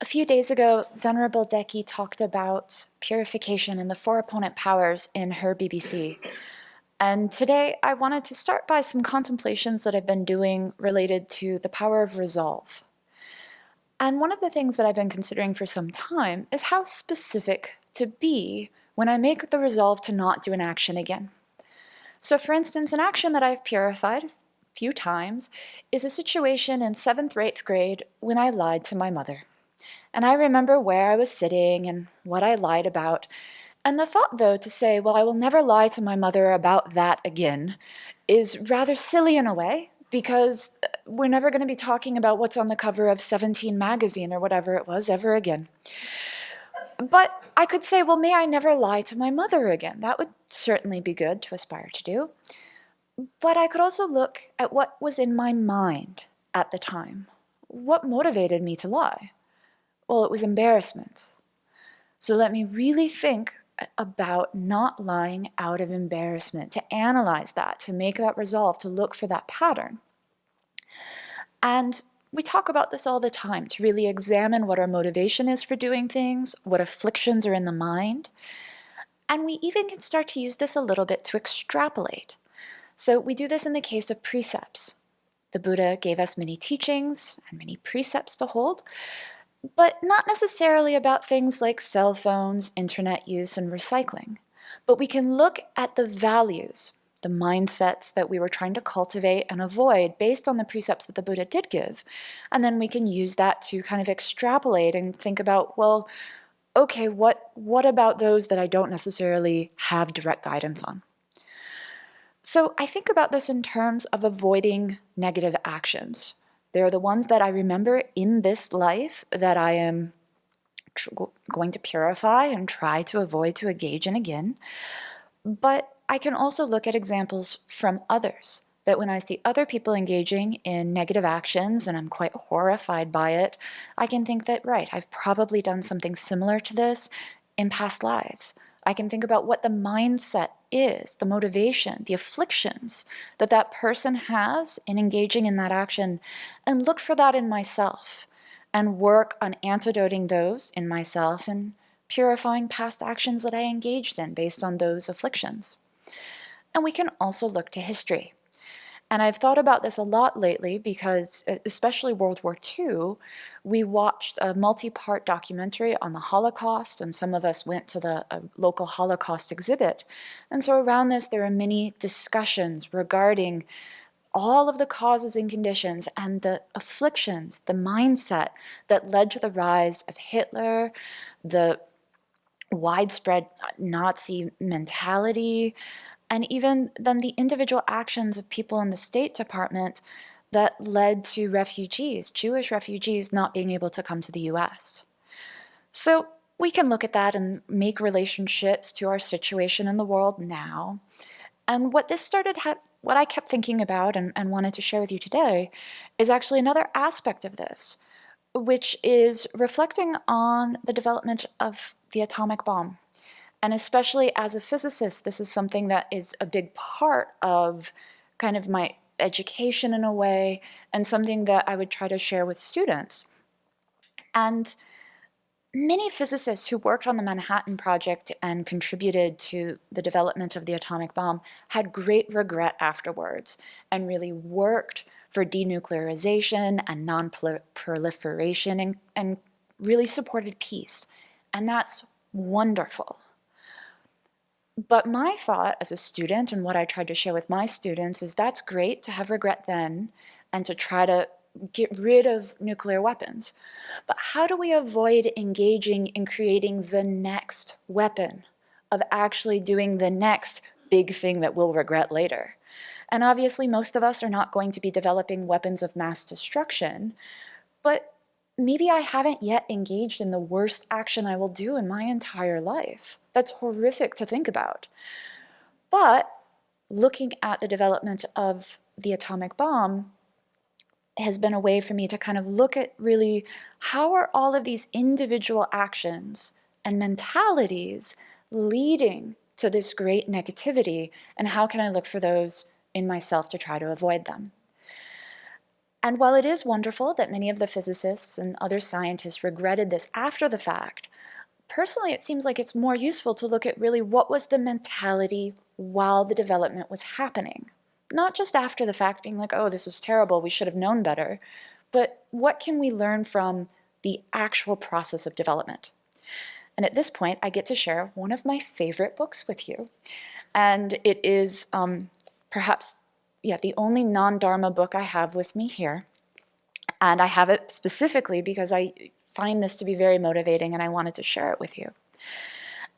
few days ago, Venerable Deki talked about purification and the four opponent powers in her BBC. And today I wanted to start by some contemplations that I've been doing related to the power of resolve. And one of the things that I've been considering for some time is how specific to be when I make the resolve to not do an action again. So for instance, an action that I've purified a few times is a situation in 7th or 8th grade when I lied to my mother. And I remember where I was sitting and what I lied about. And the thought, though, to say, well, I will never lie to my mother about that again, is rather silly in a way, because we're never going to be talking about what's on the cover of 17 magazine or whatever it was ever again. But I could say, well, may I never lie to my mother again? That would certainly be good to aspire to do. But I could also look at what was in my mind at the time. What motivated me to lie? Well, it was embarrassment. So let me really think about not lying out of embarrassment, to analyze that, to make that resolve, to look for that pattern. And we talk about this all the time, to really examine what our motivation is for doing things, what afflictions are in the mind. And we even can start to use this a little bit to extrapolate. So we do this in the case of precepts. The Buddha gave us many teachings and many precepts to hold, but not necessarily about things like cell phones, internet use, and recycling. But we can look at the values, the mindsets that we were trying to cultivate and avoid based on the precepts that the Buddha did give. And then we can use that to kind of extrapolate and think about, well, okay, what about those that I don't necessarily have direct guidance on? So I think about this in terms of avoiding negative actions. They're the ones that I remember in this life that I am going to purify and try to avoid to engage in again. But I can also look at examples from others, that when I see other people engaging in negative actions and I'm quite horrified by it, I can think that, right, I've probably done something similar to this in past lives. I can think about what the mindset is, the motivation, the afflictions that that person has in engaging in that action, and look for that in myself and work on antidoting those in myself and purifying past actions that I engaged in based on those afflictions. And we can also look to history. And I've thought about this a lot lately because, especially World War II, we watched a multi-part documentary on the Holocaust, and some of us went to the local Holocaust exhibit. And so around this, there are many discussions regarding all of the causes and conditions and the afflictions, the mindset that led to the rise of Hitler, the widespread Nazi mentality, and even then the individual actions of people in the State Department that led to refugees, Jewish refugees, not being able to come to the US. So we can look at that and make relationships to our situation in the world now. And what this what I kept thinking about and wanted to share with you today is actually another aspect of this, which is reflecting on the development of the atomic bomb. And especially as a physicist, this is something that is a big part of kind of my education in a way, and something that I would try to share with students. And many physicists who worked on the Manhattan Project and contributed to the development of the atomic bomb had great regret afterwards and really worked for denuclearization and non-proliferation and really supported peace. And that's wonderful. But my thought as a student, and what I tried to share with my students, is that's great to have regret then and to try to get rid of nuclear weapons. But how do we avoid engaging in creating the next weapon, of actually doing the next big thing that we'll regret later? And obviously most of us are not going to be developing weapons of mass destruction, but maybe I haven't yet engaged in the worst action I will do in my entire life. That's horrific to think about. But looking at the development of the atomic bomb has been a way for me to kind of look at really how are all of these individual actions and mentalities leading to this great negativity, and how can I look for those in myself to try to avoid them? And while it is wonderful that many of the physicists and other scientists regretted this after the fact, personally it seems like it's more useful to look at really what was the mentality while the development was happening. Not just after the fact being like, oh, this was terrible, we should have known better, but what can we learn from the actual process of development? And at this point, I get to share one of my favorite books with you. And it is perhaps the only non-Dharma book I have with me here. And I have it specifically because I find this to be very motivating and I wanted to share it with you.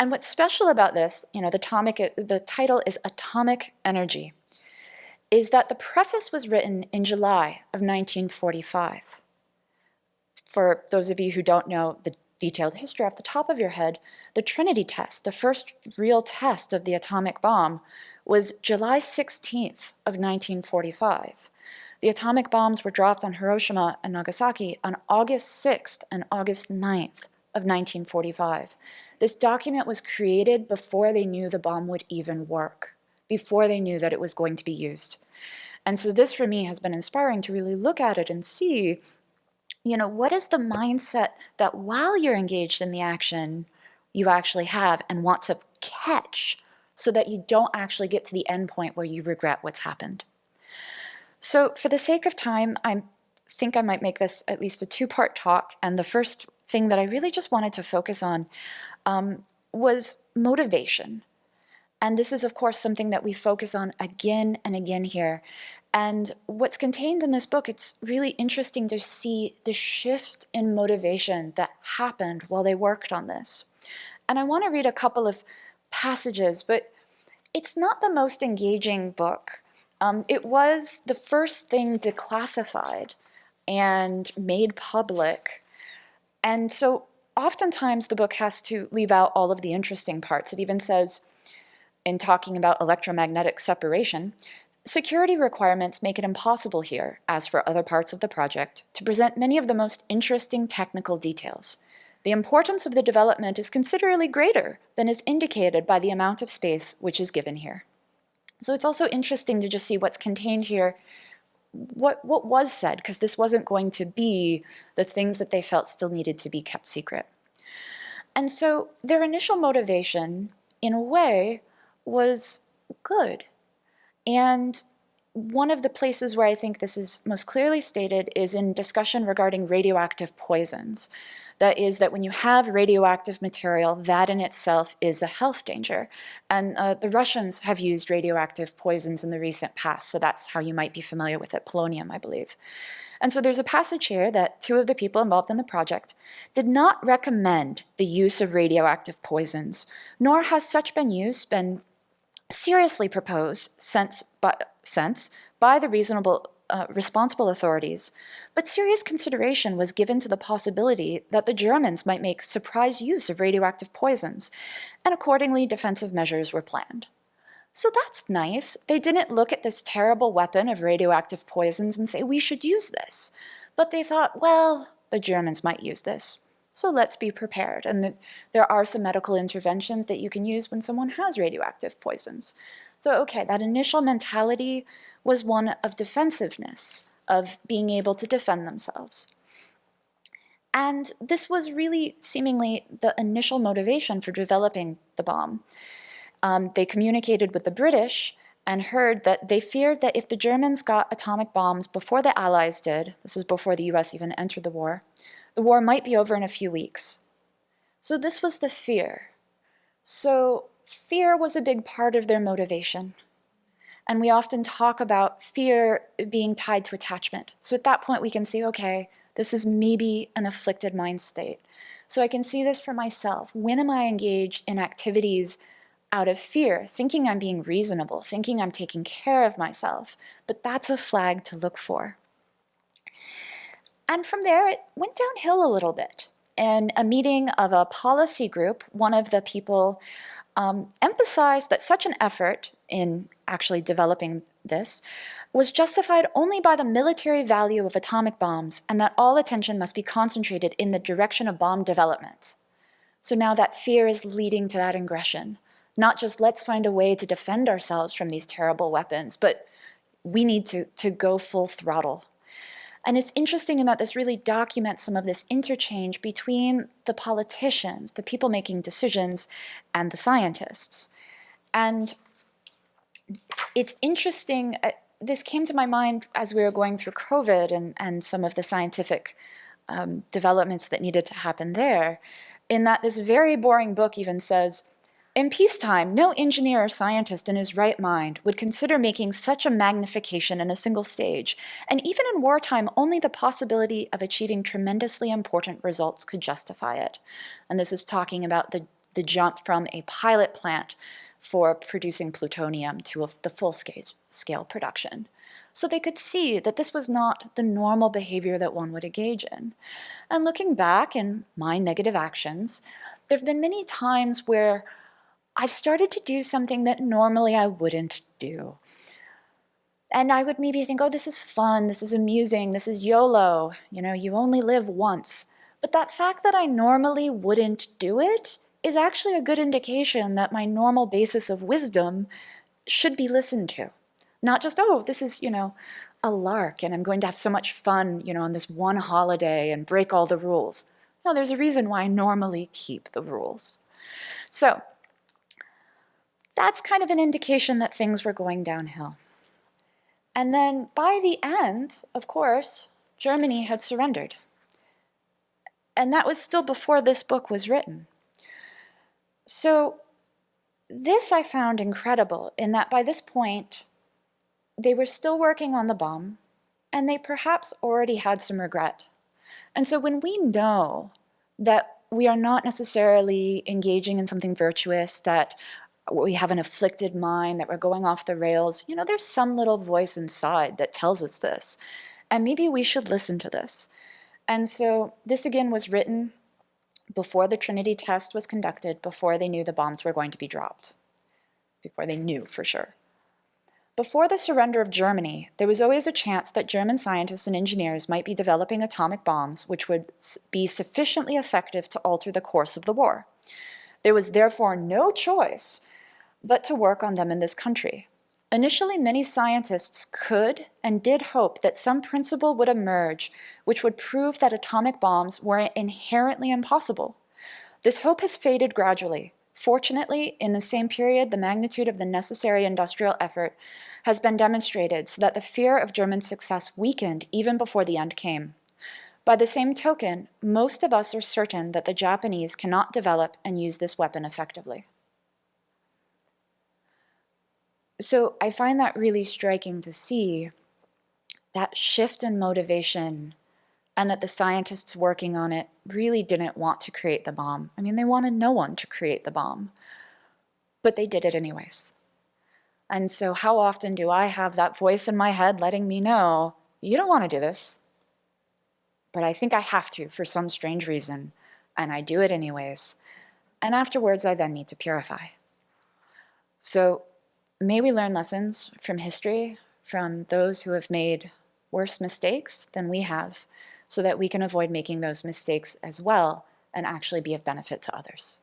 And what's special about this, the title is Atomic Energy, is that the preface was written in July of 1945. For those of you who don't know the detailed history off the top of your head, the Trinity test, the first real test of the atomic bomb, was July 16th of 1945. The atomic bombs were dropped on Hiroshima and Nagasaki on August 6th and August 9th of 1945. This document was created before they knew the bomb would even work, before they knew that it was going to be used. And so this for me has been inspiring to really look at it and see, what is the mindset that while you're engaged in the action, you actually have and want to catch so that you don't actually get to the end point where you regret what's happened. So for the sake of time, I think I might make this at least a two-part talk, and the first thing that I really just wanted to focus on was motivation. And this is, of course, something that we focus on again and again here. And what's contained in this book, it's really interesting to see the shift in motivation that happened while they worked on this. And I want to read a couple of passages, but it's not the most engaging book. It was the first thing declassified and made public. And so oftentimes the book has to leave out all of the interesting parts. It even says, in talking about electromagnetic separation, security requirements make it impossible here, as for other parts of the project, to present many of the most interesting technical details. The importance of the development is considerably greater than is indicated by the amount of space which is given here. So it's also interesting to just see what's contained here, what was said, because this wasn't going to be the things that they felt still needed to be kept secret. And so their initial motivation, in a way, was good. And one of the places where I think this is most clearly stated is in discussion regarding radioactive poisons. That is, that when you have radioactive material, that in itself is a health danger. And the Russians have used radioactive poisons in the recent past, so that's how you might be familiar with it, polonium, I believe. And so there's a passage here that two of the people involved in the project did not recommend the use of radioactive poisons, nor has such been seriously proposed since by the responsible authorities, but serious consideration was given to the possibility that the Germans might make surprise use of radioactive poisons, and accordingly defensive measures were planned. So that's nice. They didn't look at this terrible weapon of radioactive poisons and say, we should use this. But they thought, well, the Germans might use this, so let's be prepared. And there are some medical interventions that you can use when someone has radioactive poisons. So, okay, that initial mentality was one of defensiveness, of being able to defend themselves. And this was really seemingly the initial motivation for developing the bomb. They communicated with the British and heard that they feared that if the Germans got atomic bombs before the Allies did, this is before the US even entered the war might be over in a few weeks. So this was the fear. So fear was a big part of their motivation. And we often talk about fear being tied to attachment. So at that point we can see, okay, this is maybe an afflicted mind state. So I can see this for myself. When am I engaged in activities out of fear, thinking I'm being reasonable, thinking I'm taking care of myself? But that's a flag to look for. And from there, it went downhill a little bit. In a meeting of a policy group, one of the people emphasized that such an effort in actually developing this was justified only by the military value of atomic bombs, and that all attention must be concentrated in the direction of bomb development. So now that fear is leading to that aggression. Not just let's find a way to defend ourselves from these terrible weapons, but we need to go full throttle. And it's interesting in that this really documents some of this interchange between the politicians, the people making decisions, and the scientists. And it's interesting, this came to my mind as we were going through COVID and some of the scientific developments that needed to happen there, in that this very boring book even says, in peacetime, no engineer or scientist in his right mind would consider making such a magnification in a single stage, and even in wartime, only the possibility of achieving tremendously important results could justify it. And this is talking about the jump from a pilot plant for producing plutonium to the full-scale production. So they could see that this was not the normal behavior that one would engage in. And looking back in my negative actions, there have been many times where I've started to do something that normally I wouldn't do. And I would maybe think, oh, this is fun, this is amusing, this is YOLO, you only live once. But that fact that I normally wouldn't do it is actually a good indication that my normal basis of wisdom should be listened to. Not just, oh, this is, a lark and I'm going to have so much fun, on this one holiday and break all the rules. No, there's a reason why I normally keep the rules. So that's kind of an indication that things were going downhill. And then by the end, of course, Germany had surrendered. And that was still before this book was written. So this I found incredible in that by this point, they were still working on the bomb, and they perhaps already had some regret. And so when we know that we are not necessarily engaging in something virtuous, that we have an afflicted mind, that we're going off the rails, there's some little voice inside that tells us this. And maybe we should listen to this. And so this again was written before the Trinity test was conducted, before they knew the bombs were going to be dropped, before they knew for sure. Before the surrender of Germany, there was always a chance that German scientists and engineers might be developing atomic bombs which would be sufficiently effective to alter the course of the war. There was therefore no choice but to work on them in this country. Initially, many scientists could and did hope that some principle would emerge which would prove that atomic bombs were inherently impossible. This hope has faded gradually. Fortunately, in the same period, the magnitude of the necessary industrial effort has been demonstrated so that the fear of German success weakened even before the end came. By the same token, most of us are certain that the Japanese cannot develop and use this weapon effectively. So I find that really striking to see that shift in motivation, and that the scientists working on it really didn't want to create the bomb. I mean, they wanted no one to create the bomb, but they did it anyways. And so how often do I have that voice in my head letting me know, you don't want to do this, but I think I have to for some strange reason, and I do it anyways. And afterwards, I then need to purify. So may we learn lessons from history, from those who have made worse mistakes than we have, so that we can avoid making those mistakes as well and actually be of benefit to others.